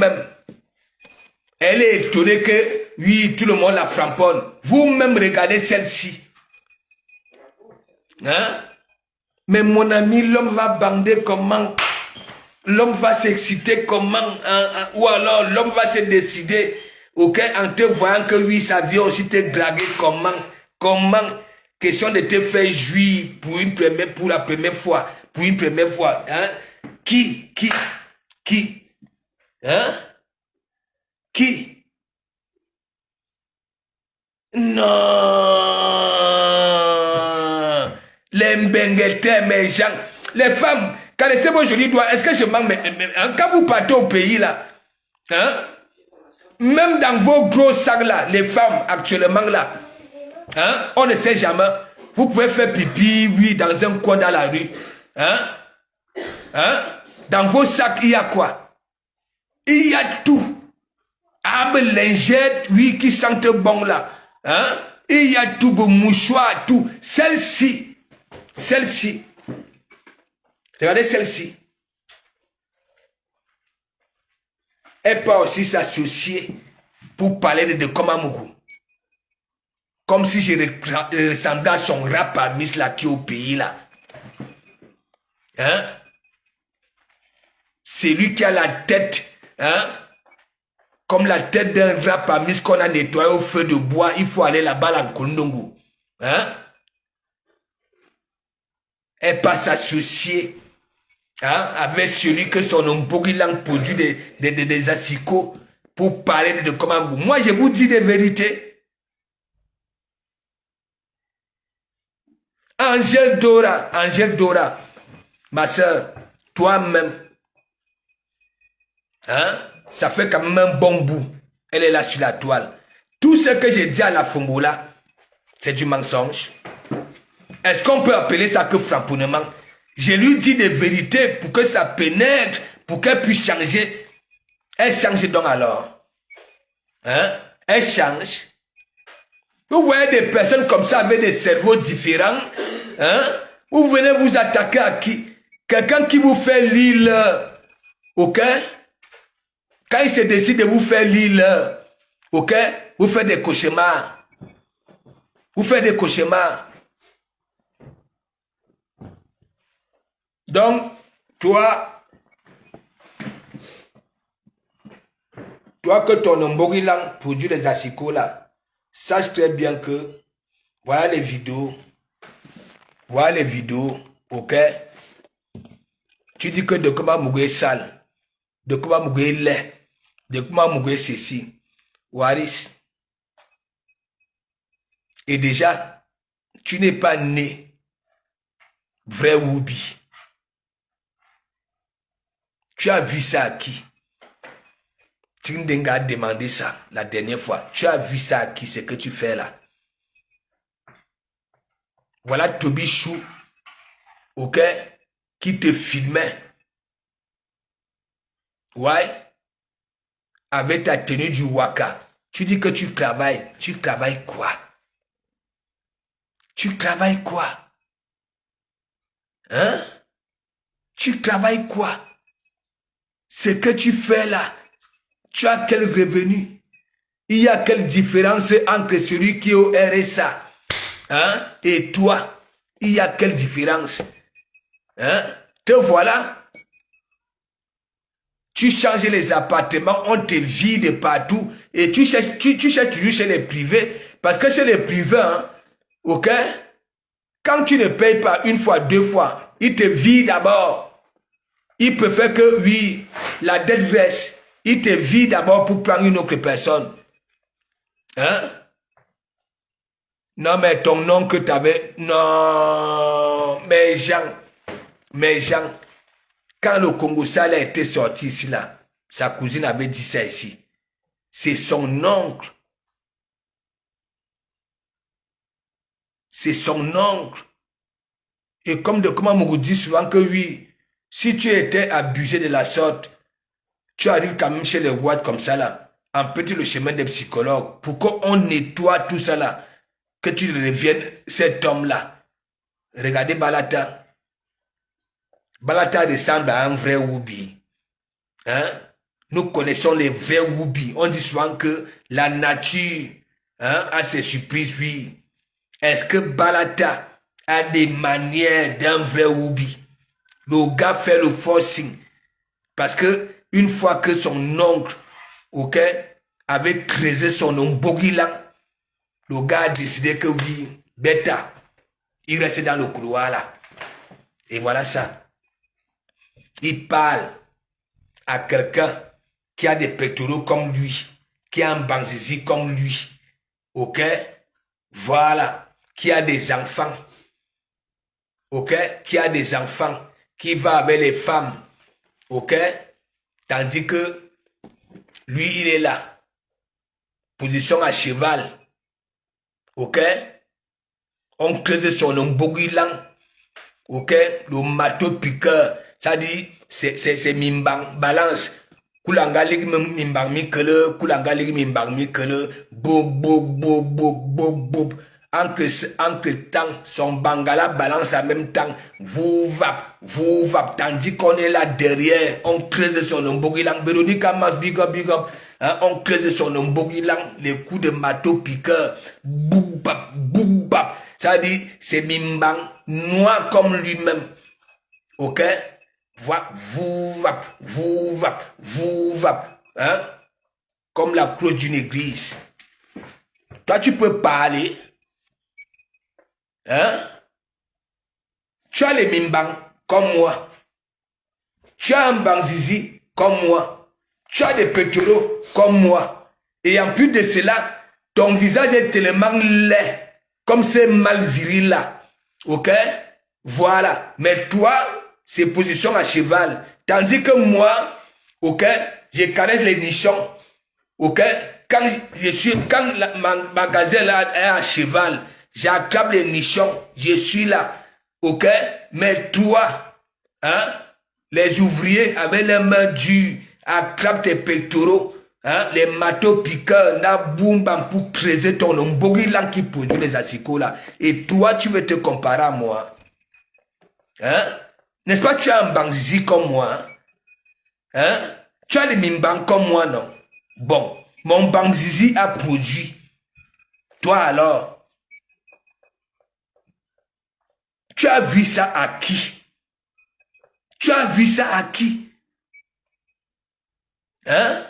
vous-même. Elle est étonnée que, oui, tout le monde la framponne. Vous-même, regardez celle-ci. Hein? Mais mon ami, l'homme va bander comment? L'homme va s'exciter comment? Ou alors, l'homme va se décider, ok, en te voyant que, oui, ça vient aussi te draguer comment? Comment? Question de te faire jouir pour la première fois. Pour une première fois. Hein? Qui? Hein? Qui? Non! Les mbenguetés, mes gens. Les femmes, quand c'est bon, je lui dois, est-ce que je manque, quand vous partez au pays là, hein? Même dans vos gros sacs là, les femmes actuellement là, hein? On ne sait jamais. Vous pouvez faire pipi, oui, dans un coin dans la rue. Hein? Hein? Dans vos sacs, il y a quoi? Il y a tout. Ah, ben, lingettes, oui, qui sentent bon là. Hein? Il y a tout, vos mouchoirs, tout. Celle-ci. Regardez celle-ci. Elle peut aussi s'associer pour parler de Komamougou. Comme si je ressemblais à son rap à Miss là qui est au pays là. Hein? C'est lui qui a la tête, hein? Comme la tête d'un rap à Miss qu'on a nettoyé au feu de bois. Il faut aller là-bas en Kondongo. Hein? Elle peut s'associer, hein, avec celui que son Omborilang produit des assicots pour parler de Komamougou. Moi, je vous dis des vérités. Angèle Dora, ma soeur, toi-même, hein, ça fait quand même un bon bout. Elle est là sur la toile. Tout ce que j'ai dit à la Fongola, c'est du mensonge. Est-ce qu'on peut appeler ça que framponnement? Je lui dis des vérités pour que ça pénètre, pour qu'elle puisse changer. Elle change donc alors. Hein? Elle change. Vous voyez des personnes comme ça avec des cerveaux différents. Hein? Vous venez vous attaquer à qui? Quelqu'un qui vous fait l'île. Ok? Quand il se décide de vous faire l'île. Ok? Vous faites des cauchemars. Vous faites des cauchemars. Donc, toi que ton Omborilang produit les assicots là, sache très bien que, voilà les vidéos, ok? Tu dis que de Komamougou est sale, de Komamougou est laid, de Komamougou est ceci, Waris. Et déjà, tu n'es pas né vrai Woubi. Tu as vu ça à qui? Tindenga a demandé ça la dernière fois. Tu as vu ça à qui, ce que tu fais là? Voilà Tobichou, ok, qui te filmait. Ouais, avec ta tenue du Waka. Tu dis que tu travailles. Tu travailles quoi? Tu travailles quoi? Hein? Tu travailles quoi? Ce que tu fais là, tu as quel revenu? Il y a quelle différence entre celui qui est au RSA, hein, et toi? Il y a quelle différence? Hein? Te voilà. Tu changes les appartements, on te vide partout et tu cherches toujours chez les privés. Parce que chez les privés, hein, ok? Quand tu ne payes pas une fois, deux fois, ils te vident d'abord. Il préfère que, oui, la dette reste. Il te vide d'abord pour prendre une autre personne. Hein? Non, mais ton nom que tu avais... Non, mes gens, quand le Congo Sale a été sorti ici, là, sa cousine avait dit ça ici. C'est son oncle. C'est son oncle. Et comme de Komamougou dit souvent que oui, si tu étais abusé de la sorte, tu arrives quand même chez les Ouad comme ça là, en petit le chemin des psychologues, pour qu'on nettoie tout ça là, que tu reviennes cet homme là. Regardez Balata. Balata ressemble à un vrai Woubi. Hein? nous connaissons les vrais Woubi. On dit souvent que la nature a ses surprises, oui. Est-ce que Balata a des manières d'un vrai Woubi? Le gars fait le forcing. Parce que une fois que son oncle, ok, avait creusé son Mbogilang, le gars a décidé que oui, bêta, il restait dans le couloir là. Et voilà ça. Il parle à quelqu'un qui a des pectoraux comme lui, qui a un banzizi comme lui, ok, voilà, qui a des enfants, ok, qui a des enfants, qui va avec les femmes, ok, tandis que lui, il est là, position à cheval, ok, on creuse son Mbogilang, ok, le marteau piqueur, ça dit, c'est mimbang, balance, kulanga ligi mimbang mikele, kulanga ligi mimbang mikele, bob, bob, bob, bob, bob, bob, entre temps, son bangala balance en même temps, vous vap, tandis qu'on est là derrière, on creuse son Mbogilang, Véronica Mas, big up, hein, on creuse son Mbogilang, les coups de marteau piqueur, boub, bap, ça dit, c'est mimbang, noir comme lui-même, ok? Vous vap, hein? Comme la cloche d'une église. Toi, tu peux parler, hein? Tu as les mimbang comme moi. Tu as un banzizi comme moi. Tu as des pectoraux comme moi. Et en plus de cela, ton visage est tellement laid, comme c'est mal viril là. Ok? Voilà. Mais toi, c'est position à cheval. Tandis que moi, ok, je caresse les nichons. Ok? Quand ma gazelle est à cheval, j'attrape les nichons. Je suis là. Ok? Mais toi, hein, les ouvriers avec les mains dures, attrapent tes pectoraux, hein, les marteaux piqueurs, na boum bam pour creuser ton Mbogilang qui produit les assicots là. Et toi, tu veux te comparer à moi. Hein? N'est-ce pas, tu as un banzizi comme moi? Hein? Tu as les mimbang comme moi, non? Bon, mon banzizi a produit. Toi alors, tu as vu ça à qui? Tu as vu ça à qui? Hein?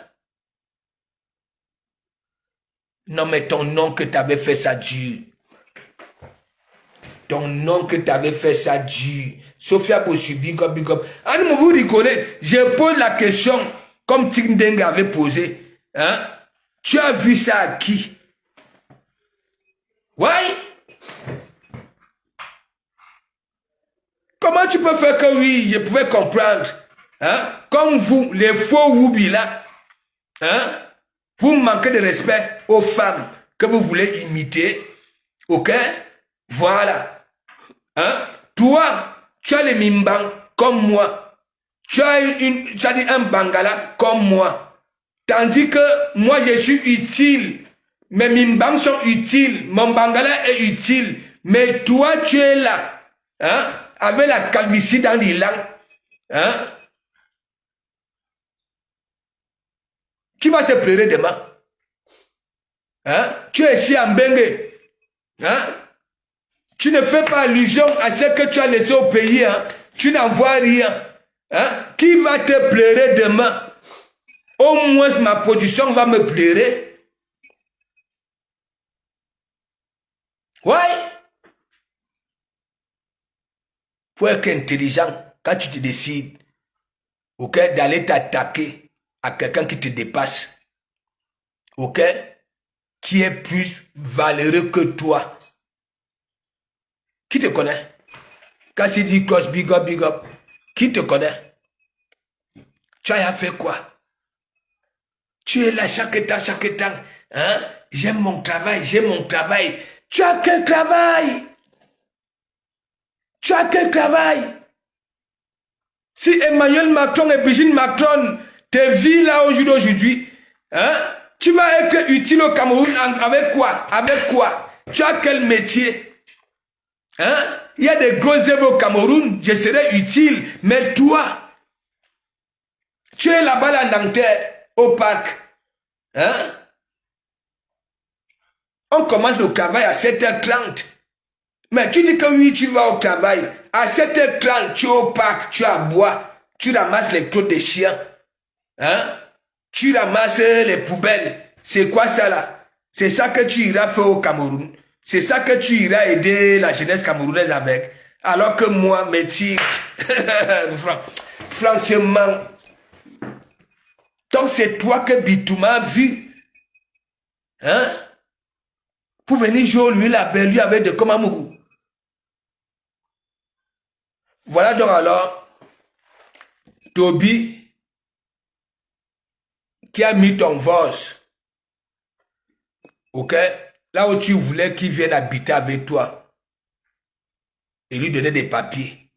Non, mais ton oncle t'avait fait ça dur. Ton oncle t'avait fait ça dur. Sophia Bossu, big up. Allez, vous rigolez. Je pose la question comme Tindeng avait posé. Hein? Tu as vu ça à qui? Ouais? Comment tu peux faire que oui, je pouvais comprendre? Hein? Comme vous, les faux Woubi là, hein? Vous manquez de respect aux femmes que vous voulez imiter. Ok? Voilà. Hein? Toi, tu as les mimbang comme moi. Tu as dit un bangala comme moi. Tandis que moi, je suis utile. Mes mimbangs sont utiles. Mon bangala est utile. Mais toi, tu es là. Hein? Avec la calvitie dans les langues. Hein? Qui va te pleurer demain? Hein? Tu es ici en Bengue. Hein? Tu ne fais pas allusion à ce que tu as laissé au pays. Hein? Tu n'en vois rien. Hein? Qui va te pleurer demain? Au moins ma position va me pleurer. Ouais. Faut être intelligent quand tu te décides, ok, d'aller t'attaquer à quelqu'un qui te dépasse, ok, qui est plus valeureux que toi. Qui te connaît? Quand tu dis cloche, big up, qui te connaît? Tu as fait quoi? Tu es là chaque temps, hein? J'aime mon travail. Tu as quel travail? Si Emmanuel Macron et Brigitte Macron te vivent là aujourd'hui, hein? Tu vas être utile au Cameroun avec quoi? Tu as quel métier? Hein? Il y a des gros œuvres au Cameroun, je serai utile, mais toi, tu es là-bas en Angleterre. au parc. Hein? On commence le travail à 7h30. Mais tu dis que oui, tu vas au travail. À 7h30, tu es au parc, tu aboies, tu ramasses les crottes des chiens. Hein? Tu ramasses les poubelles. C'est quoi ça là? C'est ça que tu iras faire au Cameroun. C'est ça que tu iras aider la jeunesse camerounaise avec. Alors que moi, métier, franchement, donc c'est toi que Bitouma a vu. Hein? Pour venir jouer lui la belle, lui avec de Komamougou. Voilà donc alors, Toby, qui a mis ton voice, ok, là où tu voulais qu'il vienne habiter avec toi, et lui donner des papiers.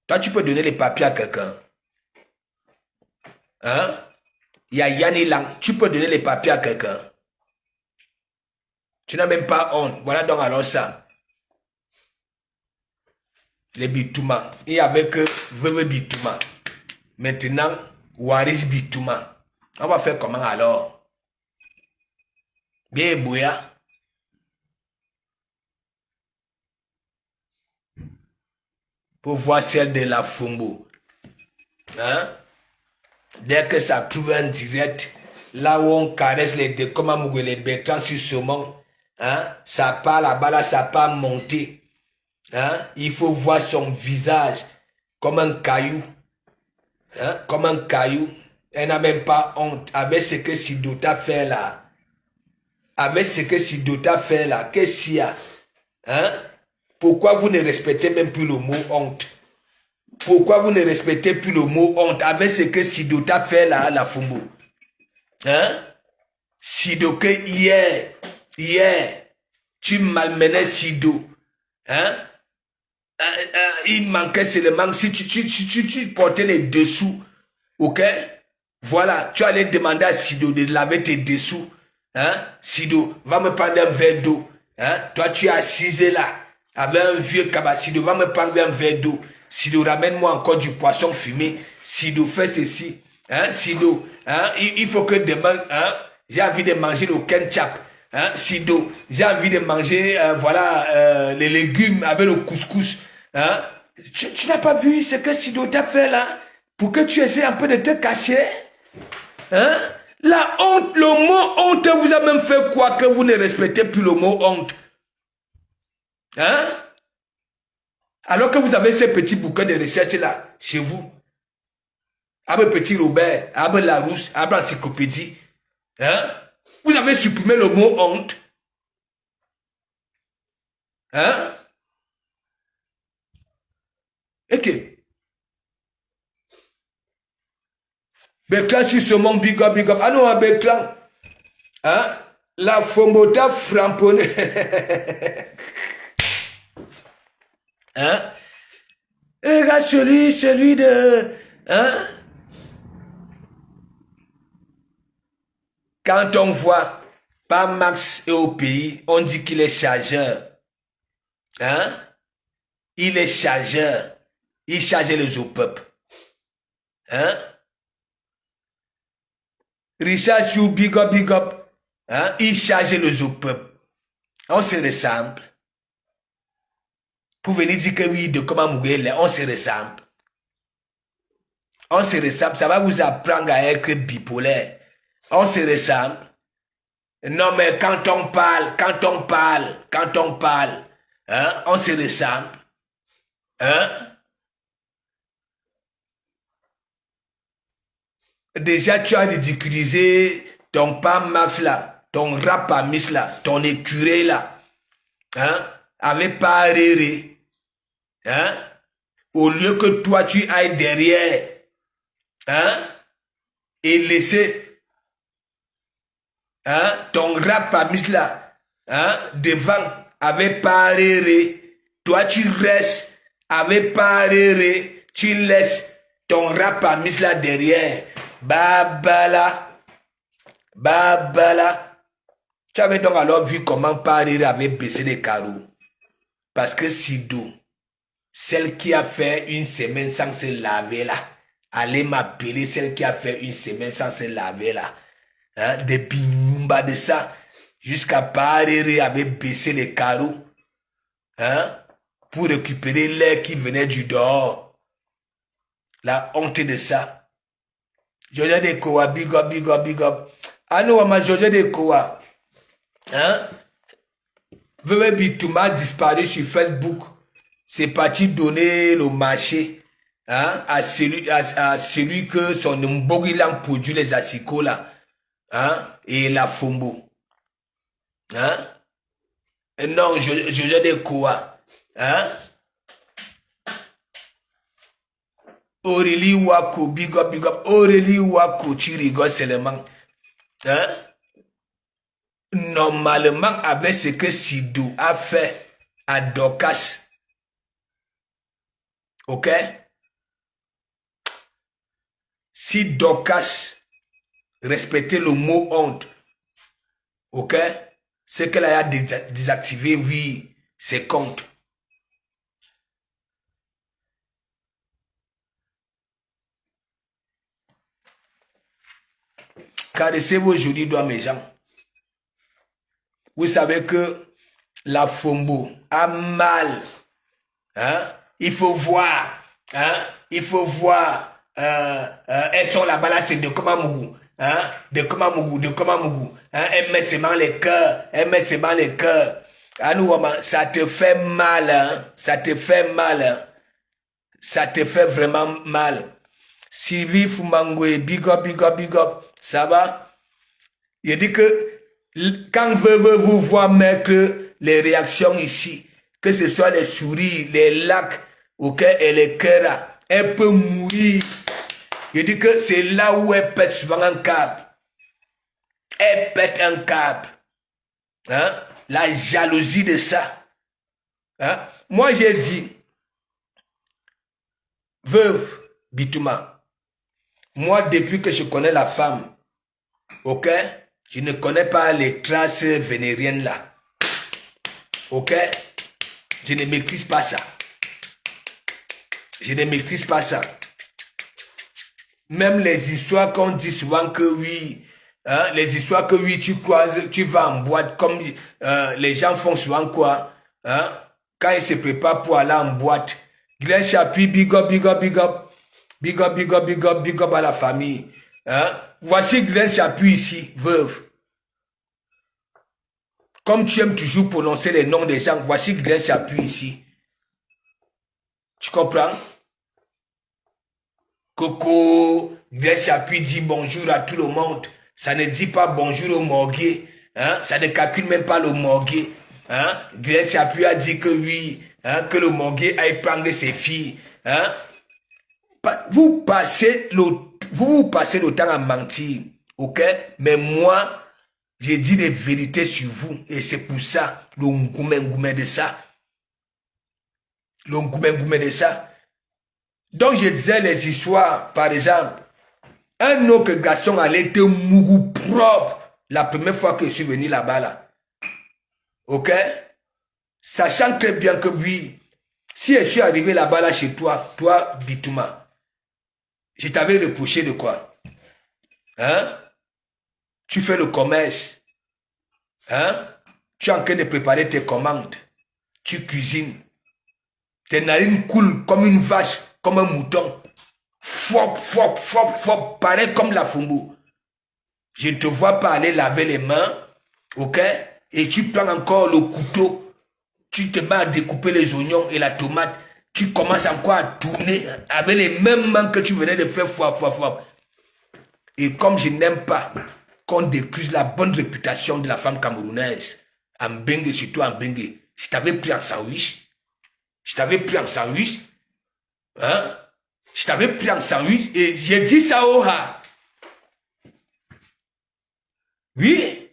Toi, tu peux donner les papiers à quelqu'un. Hein? Il y a Yanni Lang, tu peux donner les papiers à quelqu'un. Tu n'as même pas honte. Voilà donc alors ça. Les Bitouma. Et avec Veve Bitouma. Maintenant, Waris Bitouma. On va faire comment alors? Bien Bouya. Pour voir celle de la Fumbo. Hein? Dès que ça trouve un direct, là où on caresse les Dekomamougou et les Bertrand sur ce monde, hein? Ça part là-bas, là, ça part monter. Hein? Il faut voir son visage comme un caillou. Hein? Comme un caillou. Elle n'a même pas honte avec ce que Sidota fait là. Avec ce que Sidota fait là. Qu'est-ce qu'il y a? Hein? Pourquoi vous ne respectez même plus le mot honte? Pourquoi vous ne respectez plus le mot honte avec ce que Sidota fait là, la Fumbo? Hein? Sido que hier, tu malmenais Sido. Hein? Il manquait seulement, si tu portais les dessous, ok? Voilà, tu allais demander à Sido de laver tes dessous. Hein? Sido, va me prendre un verre d'eau. Hein? Toi, tu es assisé là, avec un vieux cabas. Sido, va me prendre un verre d'eau. Sido, ramène-moi encore du poisson fumé. Sido, fais ceci. Hein? Sido, hein? Il faut que demain, hein? J'ai envie de manger le ketchup. Hein? Sido, j'ai envie de manger, voilà, les légumes avec le couscous. Hein? Tu n'as pas vu ce que Sido t'a fait là? Pour que tu essaies un peu de te cacher? Hein? La honte, le mot honte vous a même fait quoi que vous ne respectez plus le mot honte? Hein? Alors que vous avez ces petits bouquins de recherche là, chez vous. Avec petit Robert, avec Larousse, avec l'encyclopédie. Hein? Vous avez supprimé le mot honte. Hein? Et que Bertrand sur ce monde, big up, big up. Ah non, Bertrand. Hein? La Fombota framponnée. Hein? Et regarde celui de... Hein? Quand on voit pas Max est au pays, on dit qu'il est chargeur. Hein? Il est chargeur. Il chargeait les au peuple. Hein? Richard Chou, big up, big up. Hein? Il chargeait les au peuple. On se ressemble. Pour venir dire que oui, de comment mourir, on se ressemble. On se ressemble. Ça va vous apprendre à être bipolaire. On se ressemble. Non, mais quand on parle, hein, on se ressemble. Hein? Déjà, tu as ridiculisé ton Pam Max là, ton rap Amis là, ton écuré là. Hein? Avec Paréré. Hein? Au lieu que toi, tu ailles derrière. Hein? Et laisser... Hein, ton rap Amis là, hein, devant, avec Paréré, toi tu restes avec Paréré, tu laisses ton rap Amis là derrière. Babala. Tu avais donc alors vu comment Paréré avait baissé les carreaux. Parce que Sido, celle qui a fait une semaine sans se laver là, allez m'appeler celle qui a fait une semaine sans se laver là. Hein, des bignumba de ça. Jusqu'à Parere avait baissé les carreaux. Hein, pour récupérer l'air qui venait du dehors. La honte de ça. Georgia de Kowa, big up, big up, big up. Ah non, ma Georgia de Kowa. Hein? Veuve Bitouma disparu sur Facebook. C'est parti donner le marché, hein, à celui que son Mboghilan produit les assicots là. Hein? Et la Fombo. Hein? Et non, je dis quoi? Hein? Aurélie Wako, big up, big up. Aurélie Wako, tu rigoles seulement. Hein? Normalement, avec ce que Sidou a fait à Dorcas, ok? Si Dorcas respectait le mot honte, ok? C'est qu'elle a désactivé, oui, ses comptes. Caressez-vous aujourd'hui, doigts, mes gens. Vous savez que la Fombo a mal. Hein? Il faut voir. Hein? Il faut voir. Elles sont là-bas, là, c'est de Komamougou. Hein? De Komamougou, de Komamougou. Hein? Elle met seulement les cœurs. Elle met seulement les cœurs. Ah, nous, ça te fait mal. Hein? Ça te fait mal. Hein? Ça te fait vraiment mal. Sylvie Foumangoué, big up, big up, big up. Ça va? Il dit que quand vous voir mettre les réactions ici, que ce soit les souris, les lacs, okay, et les cœurs, elle peut mourir. Il dit que c'est là où elle pète souvent un câble. Elle pète un câble. Hein? La jalousie de ça. Hein? Moi, j'ai dit, veuve Bitouma, moi, depuis que je connais la femme, ok, je ne connais pas les traces vénériennes là. Ok? Je ne maîtrise pas ça. Je ne maîtrise pas ça. Même les histoires qu'on dit souvent que oui, hein, les histoires que oui, tu croises, tu vas en boîte, comme les gens font souvent quoi, hein, quand ils se préparent pour aller en boîte. Glenn Chapuis, big up, big up, big up. Big up, big up, big up, big up à la famille. Hein? Voici Glenn Chapuis ici, veuve. Comme tu aimes toujours prononcer les noms des gens, voici Glenn Chapuis ici. Tu comprends? Coco, Glenn Chapuis dit bonjour à tout le monde. Ça ne dit pas bonjour au morgué. Hein? Ça ne calcule même pas le morgué. Hein? Glenn Chapuis a dit que oui, hein, que le morgué aille prendre ses filles. Hein? Vous passez le temps à mentir, ok? Mais moi, j'ai dit des vérités sur vous. Et c'est pour ça, le ngoumé de ça. Le ngoumé de ça. Donc, je disais les histoires, par exemple, un autre garçon allait être mougou propre la première fois que je suis venu là-bas, là. Ok? Sachant très bien que oui, si je suis arrivé là-bas, là, chez toi, toi, Bitouma, je t'avais reproché de quoi? Hein? Tu fais le commerce. Hein? Tu es en train de préparer tes commandes. Tu cuisines. Tes narines coulent comme une vache, comme un mouton. Fop, fop, fop, fop, pareil comme la Fumbu. Je ne te vois pas aller laver les mains, ok? Et tu prends encore le couteau. Tu te mets à découper les oignons et la tomate. Tu commences encore à tourner avec les mêmes mains que tu venais de faire fop, fop, fop. Et comme je n'aime pas qu'on détruise la bonne réputation de la femme camerounaise, en Bengue, surtout en Bengue, je t'avais pris en sandwich. Je t'avais pris en sandwich. Hein? Je t'avais pris en sandwich et j'ai dit ça au ha. Oui.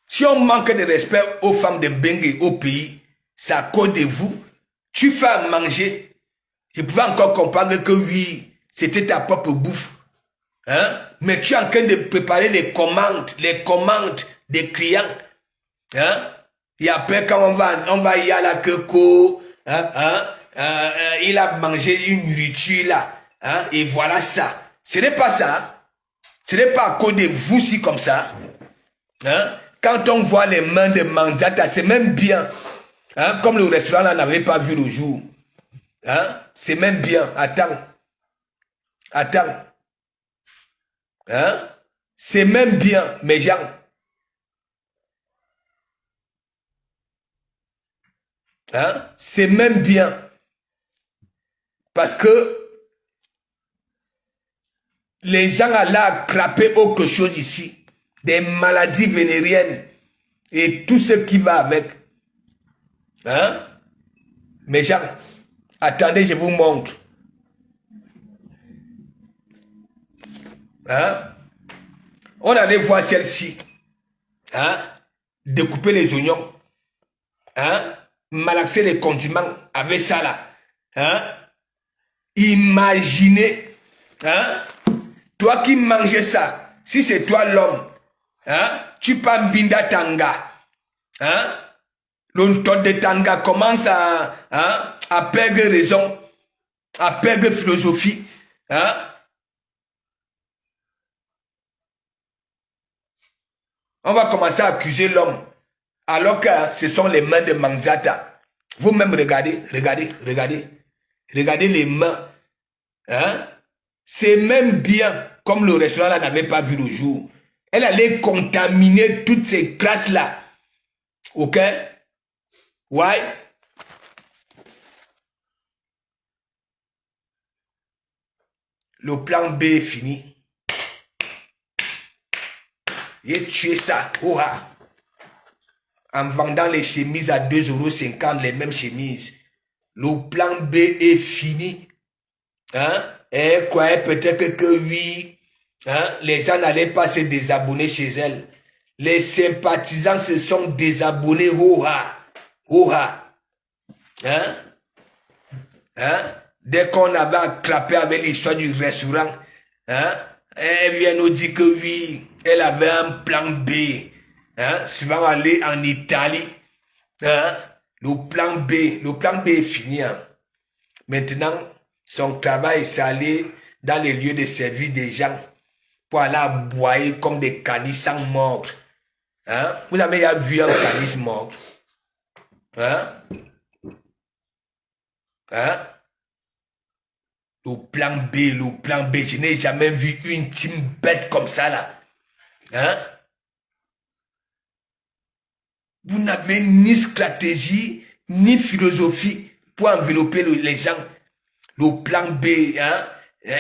Si on manque de respect aux femmes de Bengue, au pays, c'est à cause de vous. Tu fais à manger. Je pouvais encore comprendre que oui, c'était ta propre bouffe. Hein? Mais tu es en train de préparer les commandes des clients. Hein? Et après, quand on va y aller à la Keko, hein? Il a mangé une nourriture là. Hein, et voilà ça. Ce n'est pas ça. Ce n'est pas à cause de vous si comme ça. Hein? Quand on voit les mains de Mandiata, c'est même bien. Hein? Comme le restaurant là n'avait pas vu le jour. Hein? C'est même bien. Attends. Attends. Hein? C'est même bien, mes gens. Hein? C'est même bien. Parce que les gens allaient attraper autre chose ici. Des maladies vénériennes. Et tout ce qui va avec. Hein? Mes gens, attendez, je vous montre. Hein? On allait voir celle-ci. Hein? Découper les oignons. Hein? Malaxer les condiments avec ça là. Hein? Imaginez. Hein? Toi qui manges ça, si c'est toi l'homme, hein? Tu peux mbinda tanga. Hein? L'ontot de tanga commence à perdre raison, à perdre philosophie. Hein? On va commencer à accuser l'homme, alors que ce sont les mains de Mandiata. Vous-même regardez, regardez, regardez. Regardez les mains. Hein? C'est même bien, comme le restaurant là n'avait pas vu le jour. Elle allait contaminer toutes ces classes-là. Ok? Ouais? Le plan B est fini. J'ai tué ça. Oha. En vendant les chemises à 2,50 €, les mêmes chemises. Le plan B est fini. Hein? Elle croyait peut-être que oui. Hein? Les gens n'allaient pas se désabonner chez elle. Les sympathisants se sont désabonnés. Oha. Oha. Hein? Hein? Dès qu'on avait attrapé avec l'histoire du restaurant, hein? Elle vient nous dire que oui, elle avait un plan B. Hein? Souvent aller en Italie. Hein? Le plan B est fini. Hein? Maintenant, son travail, c'est aller dans les lieux de service des gens pour aller aboyer comme des canis sans mordre. Hein? Vous avez déjà vu un canis mordre? Hein? Hein? Le plan B, je n'ai jamais vu une team bête comme ça là. Hein? Vous n'avez ni stratégie, ni philosophie pour envelopper les gens. Le plan B, hein?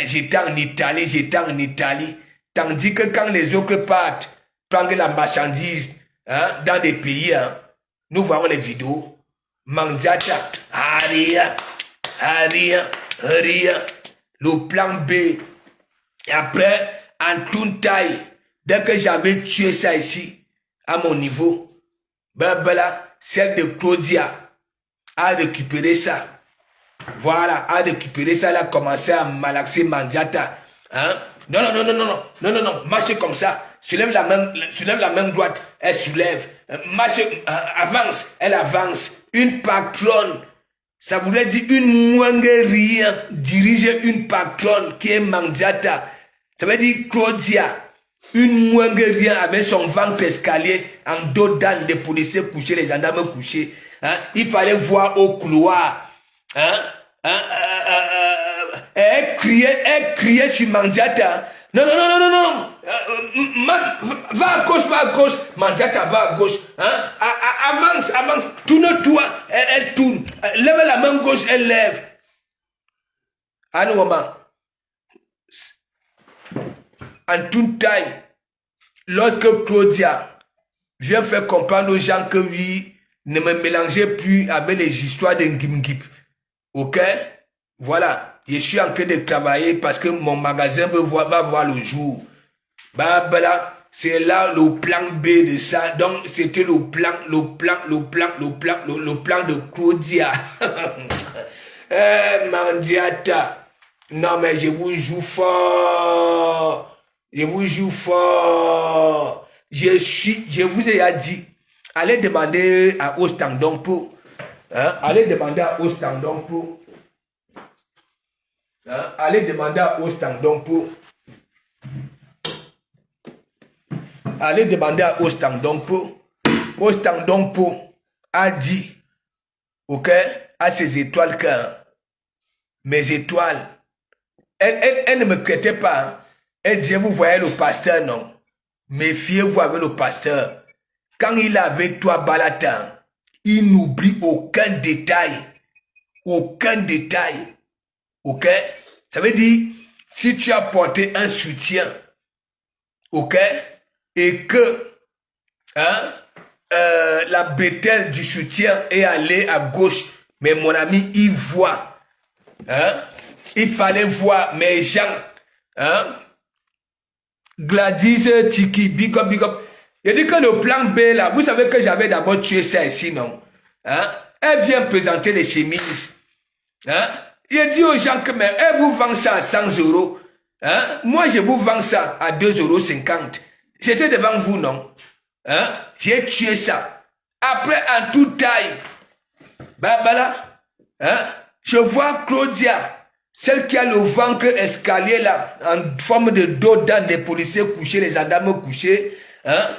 J'étais en Italie. Tandis que quand les autres partent prendre la marchandise, hein, dans des pays, hein, nous voyons les vidéos. Mandiata, rien. Le plan B. Et après, en toute taille, dès que j'avais tué ça ici, à mon niveau, ben là, celle de Claudia a récupéré ça. Voilà, a récupéré ça, elle a commencé à malaxer Mandiata. Hein? Non, marchez comme ça. Soulève la main droite, elle soulève. Marche, avance, elle avance. Une patronne, ça voudrait dire une moinguerie diriger une patronne qui est Mandiata. Ça veut dire Claudia. Une moinguerie avec son ventre escalier en dos d'âne, des policiers couchés, les gendarmes couchés. Hein? Il fallait voir au couloir. Hein? Elle criait sur Mandiata. Non. Va à gauche. Mandiata va à gauche. Hein? Avance. Tourne-toi. Elle tourne. Lève la main gauche, elle lève. À un moment. En toute taille. Lorsque Claudia vient faire comprendre aux gens que oui, ne me mélangez plus avec les histoires de Ngimgip. Ok? Voilà. Je suis en train de travailler parce que mon magasin va voir le jour. Bah, voilà. C'est là le plan B de ça. Donc, c'était le plan de Claudia. Mandiata. Non, mais je vous joue fort. Je vous ai dit, allez demander à Ostandon pour. Hein? Allez demander à Ostandon pour. Hein? Allez demander à Ostangdompo. Allez demander à Ostangdompo. Ostangdompo a dit, ok, à ses étoiles que mes étoiles, elle ne me prêtait pas. Hein. Elle disait, vous voyez le pasteur, non? Méfiez-vous avec le pasteur. Quand il est avec toi, Balatan, il n'oublie aucun détail. Aucun détail. Ok? Ça veut dire, si tu as porté un soutien, ok? Et que hein, la bételle du soutien est allée à gauche, mais mon ami, il voit. Hein? Il fallait voir mes gens. Hein? Gladys, Tiki, big up, big up. Il dit que le plan B là, vous savez que j'avais d'abord tué ça ici, non? Hein? Elle vient présenter les chemises. Hein? Il dit aux gens que mais elle vous vend ça à 100 €. Hein? Moi, je vous vends ça à 2,50 €. J'étais devant vous, non? Hein? J'ai tué ça. Après, en toute taille. Babala. Hein? Je vois Claudia. Celle qui a le ventre escalier là, en forme de dos dans des policiers couchés, les gendarmes couchés, hein,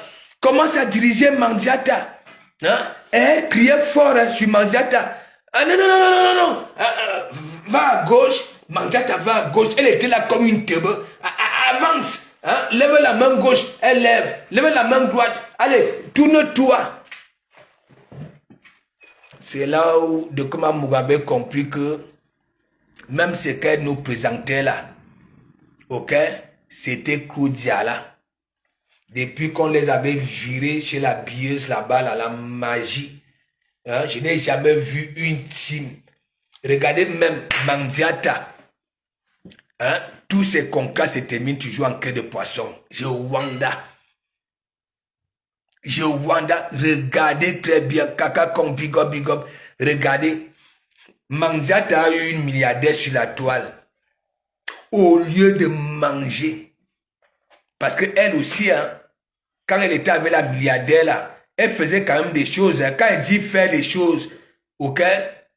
commence à diriger Mandiata. Hein, et elle criait fort hein, sur Mandiata. Ah non, non, non, non, non, non. Va à gauche, Mandiata va à gauche. Elle était là comme une teube. Avance. Hein, lève la main gauche, elle lève. Lève la main droite. Allez, tourne-toi. C'est là où de comment Mugabe compris que même ce qu'elle nous présentait là, ok, c'était Claudia là. Depuis qu'on les avait virés chez la billeuse là-bas, là, la magie, hein, je n'ai jamais vu une team. Regardez même Mandiata. Hein, tous ces concas se terminent toujours en queue de poisson. Je Wanda. Regardez très bien. Kaka comme big up, big up. Regardez. Mandiata a eu une milliardaire sur la toile. Au lieu de manger. Parce qu'elle aussi, hein, quand elle était avec la milliardaire, là, elle faisait quand même des choses. Hein. Quand elle dit faire les choses, ok?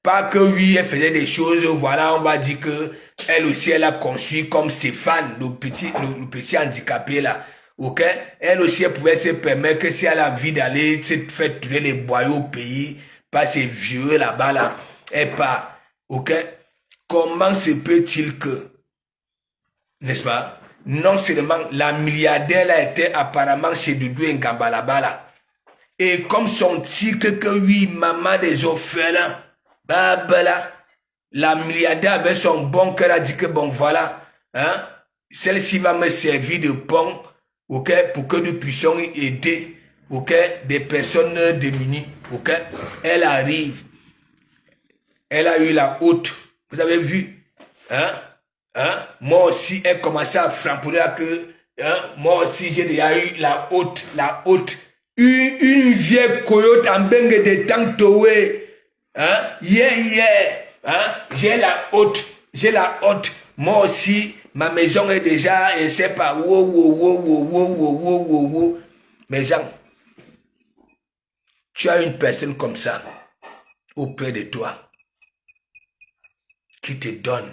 Pas que oui, elle faisait des choses, voilà, on va dire que elle aussi, elle a conçu comme Stéphane, le petit handicapé, là. Ok? Elle aussi, elle pouvait se permettre que si elle a envie d'aller se faire tuer les boyaux au pays, pas ces vieux là-bas, là, elle part. Ok? Comment se peut-il que, n'est-ce pas? Non seulement la milliardaire là était apparemment chez Doudou Ngamba là-bas là. Et comme son titre que oui, maman des orphelins, babala, la milliardaire avait son bon cœur a dit que bon voilà, hein, celle-ci va me servir de pont, ok, pour que nous puissions aider, ok, des personnes démunies, ok. Elle arrive, elle a eu la haute, vous avez vu, hein. Hein? Moi aussi, elle commençait à frapper là que, hein? Moi aussi, j'ai déjà eu la haute. Une vieille coyote en bengue de Tantoué. Hein? Hein? J'ai la haute. Moi aussi, ma maison est déjà, je ne sais pas, wow. Mais Jean, tu as une personne comme ça, auprès de toi, qui te donne.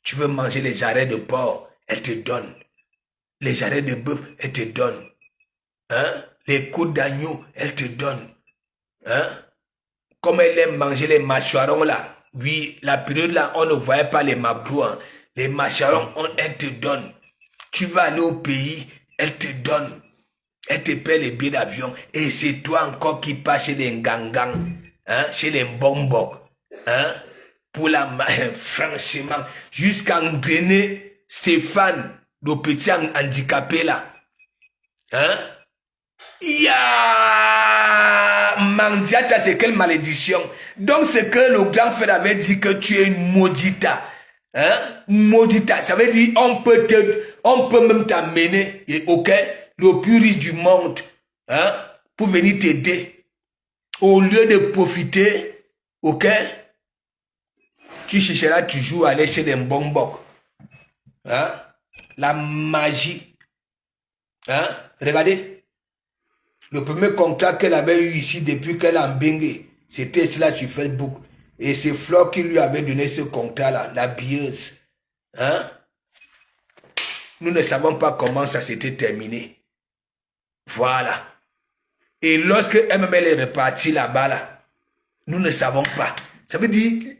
Tu veux manger les jarrets de porc, elle te donne. Les jarrets de bœuf, elle te donne. Hein? Les côtes d'agneau, elle te donne. Hein? Comme elle aime manger les mâchoirons là. Oui, la période là, on ne voyait pas les mabrous. Hein. Les mâchoirons, elle te donne. Tu vas aller au pays, elle te donne. Elle te paie les billets d'avion. Et c'est toi encore qui pars chez les Ngangang. Hein? Chez les Mbombok. Hein? Pour la main, franchement, jusqu'à engrainer Stéphane, le petit handicapé là. Hein? Mandiata, c'est quelle malédiction. Donc, c'est que le grand frère avait dit que tu es une maudita. Hein? Maudita, ça veut dire on peut même t'amener, ok, le plus riche du monde, hein, pour venir t'aider. Au lieu de profiter, ok, tu chercheras toujours à aller chez les Mbombok. Hein? La magie. Hein? Regardez. Le premier contrat qu'elle avait eu ici depuis qu'elle a bengue, c'était cela sur Facebook. Et c'est Flore qui lui avait donné ce contrat-là, la bieuse. Hein? Nous ne savons pas comment ça s'était terminé. Voilà. Et lorsque MML est reparti là-bas, là, nous ne savons pas. Ça veut dire,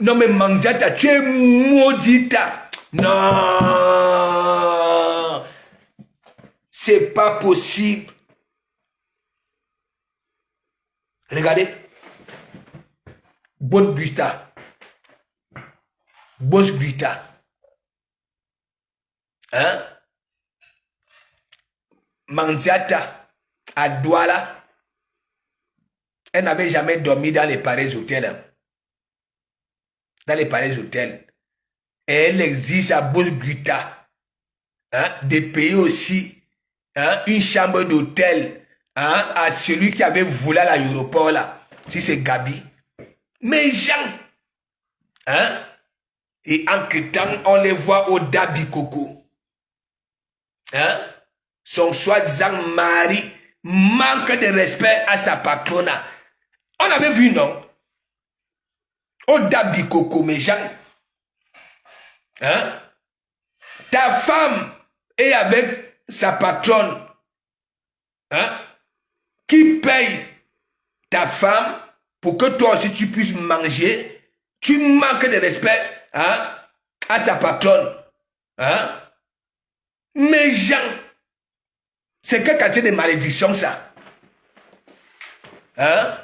non mais Mandiata, tu es maudita. Non. C'est pas possible. Regardez. Bonne Guita. Boss Guita. Hein? Mandiata, à Douala, elle n'avait jamais dormi dans les pareils hôtels. Hein? Dans les pareils hôtels. Et elle exige à Boss Guita, hein, de payer aussi, hein, une chambre d'hôtel, hein, à celui qui avait volé à l'aéroport là. Si c'est Gabi. Mais Jean, hein? Et en temps, on les voit au Dabi Coco. Hein? Son soi-disant mari manque de respect à sa patrona. On avait vu, non? Au Dabi Coco, mes gens. Hein? Ta femme est avec sa patronne. Hein? Qui paye ta femme pour que toi aussi tu puisses manger? Tu manques de respect, hein, à sa patronne. Hein? Mes gens, c'est quel quartier de malédiction ça? Hein?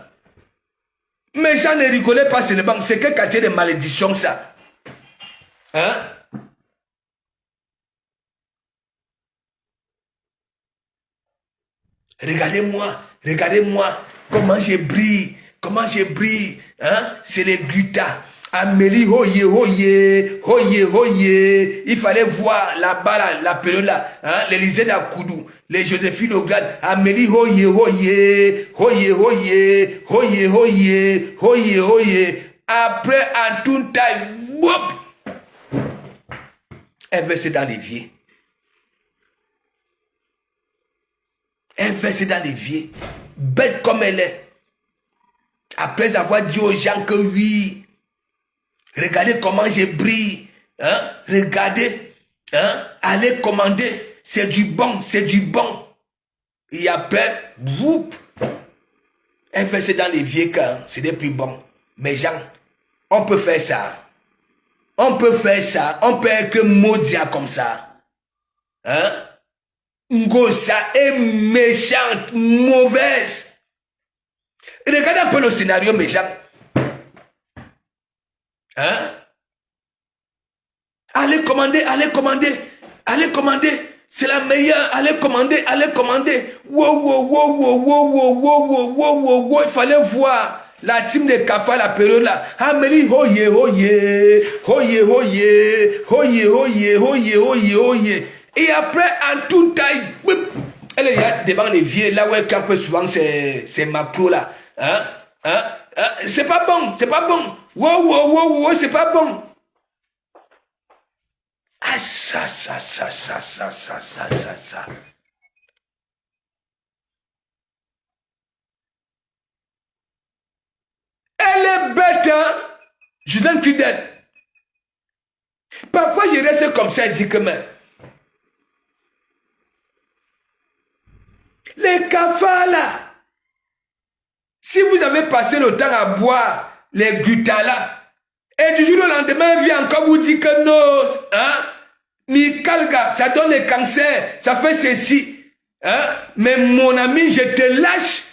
Mes gens ne rigolaient pas seulement, c'est quel quartier de malédiction ça? Hein? Regardez-moi, comment je brille, hein? C'est les glutas. Amélie, hoye, il fallait voir là-bas, la période là, hein? L'Élysée d'Akoudou, les Joséphine Auglade, Amélie, hoye, après, en tout time, boum, elle versait dans l'évier. Elle versait dans l'évier, bête comme elle est. Après avoir dit aux gens que oui, regardez comment je brille. Hein? Regardez. Hein? Allez commander. C'est du bon. Et après, whoop, elle fait ça dans les vieux camps. C'est des plus bons. Mais gens, on peut faire ça. On peut être maudit comme ça. Hein? Ngosa est méchante, mauvaise. Regardez un peu le scénario, méchant. Hein? Allez commander. C'est la meilleure. Allez commander. Wow. Il fallait voir la team de Kafa, la période là. Amélie, hoye. Et après, en tout taille, elle est devant les vieux, là où elle campe souvent, c'est Macro là. Hein? C'est pas bon. Wow, c'est pas bon. Ah, ça. Elle est bête, hein? Je donne plus d'aide. Parfois, je reste comme ça, je dis que mais. Les cafards là. Si vous avez passé le temps à boire les glutas là, et du jour au lendemain, elle vient encore vous dire que non, hein? Mikalga, ça donne le cancer, ça fait ceci. Hein? Mais mon ami, je te lâche.